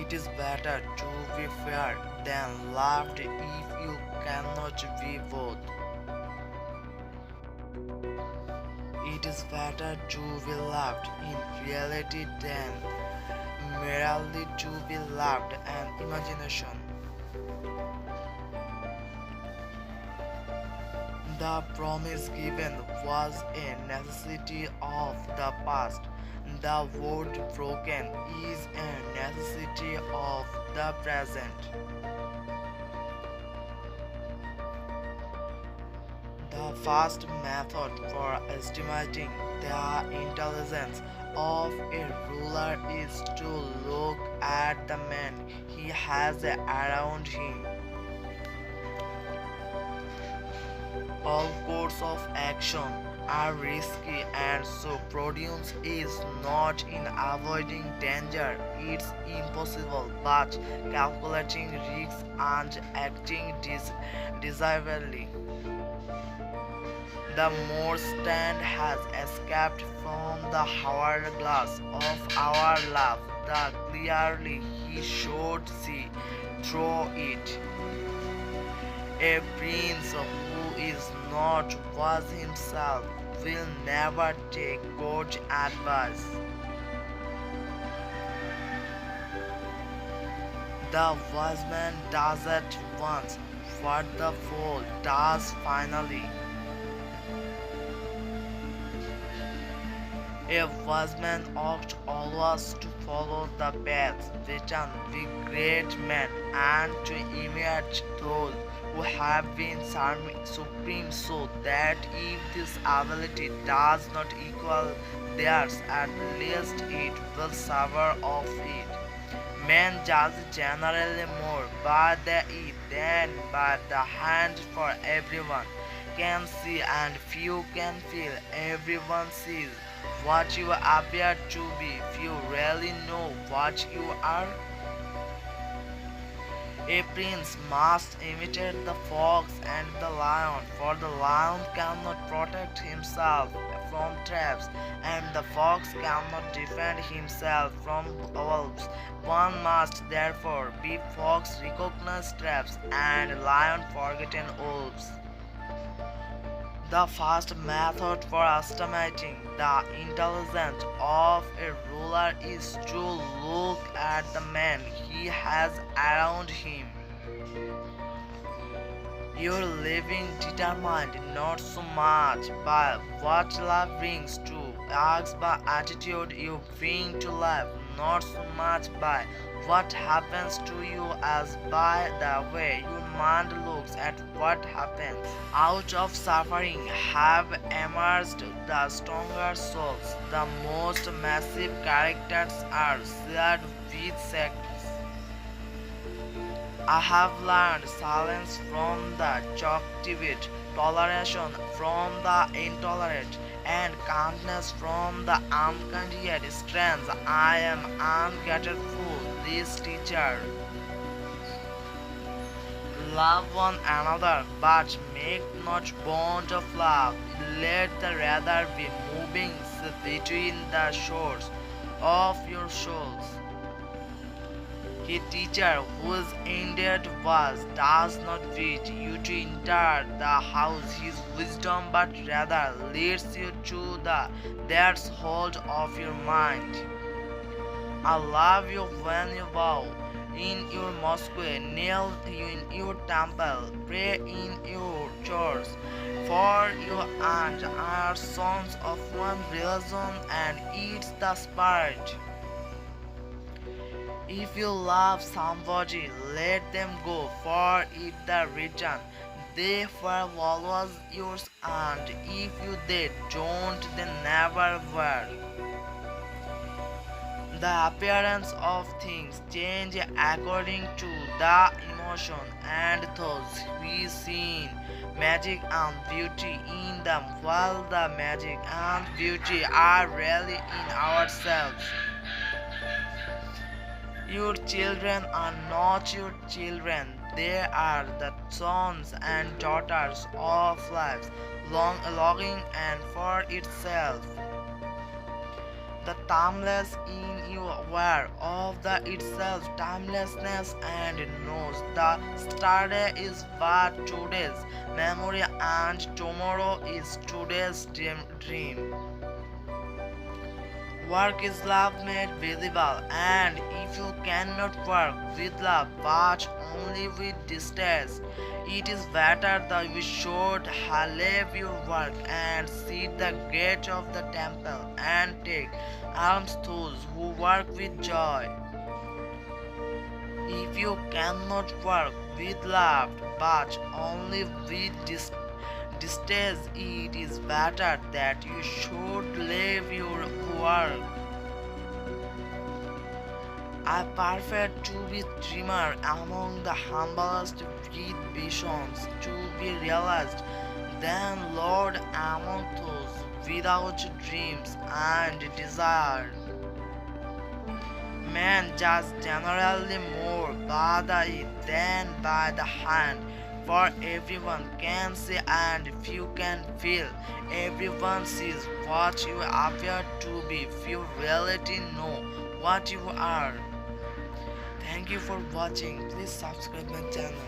It is better to be fair than loved if you cannot be both. It is better to be loved in reality than merely to be loved in imagination. The promise given was a necessity of the past. The word broken is a necessity of the present. The first method for estimating the intelligence of a ruler is to look at the men he has around him. All course of action are risky, and so prudence is not in avoiding danger, it's impossible, but calculating risks and acting decisively. The more stand has escaped from the hourglass of our love, the clearly he should see through it. A prince who is not wise himself will never take good advice. The wise man does it once, what the fool does finally. A wise man ought always to follow the paths written with great men and to imitate those who have been supreme, so that if this ability does not equal theirs, at least it will savour of it. Men judge generally more by the eye than by the hand, for everyone can see and few can feel. Everyone sees what you appear to be, few really know what you are. A prince must imitate the fox and the lion, for the lion cannot protect himself from traps, and the fox cannot defend himself from wolves. One must therefore be fox recognize traps and lion forgotten wolves. The first method for estimating the intelligence of a ruler is to look at the men he has around him. Your living determined not so much by what life brings to us, by attitude you bring to life, not so much by what happens to you as by the way your mind looks at what happens. Out of suffering have emerged the stronger souls. The most massive characters are shared with sects. I have learned silence from the captivate, toleration from the intolerant, and kindness from the unkind. Yet strange, I am ungrateful, this teacher. Love one another, but make not bond of love. Let the rather be moving between the shores of your souls. A teacher whose indeed was does not bid you to enter the house his wisdom, but rather leads you to the threshold of your mind. I love you when you bow in your mosque, kneel in your temple, pray in your church. For you and I are sons of one religion, and it's the spirit. If you love somebody, let them go, for if they return, they were always yours, and if you they don't, they never were. The appearance of things change according to the emotion, and those we see magic and beauty in them, while the magic and beauty are really in ourselves. Your children are not your children, they are the sons and daughters of life, longing and for itself. The timeless in you aware of the itself timelessness and knows the yesterday is but today's memory and tomorrow is today's dream. Work is love made visible, and if you cannot work with love but only with distaste, it is better that you should leave your work and sit the gate of the temple and take alms those who work with joy. If you cannot work with love but only with distaste, it is better that you should leave your work. I prefer to be dreamer among the humblest with visions to be realized than Lord among those without dreams and desire. Men judge generally more by the eye than by the hand, for everyone can see and few can feel. Everyone sees what you appear to be, few reality know what you are. Thank you for watching. Please subscribe my channel.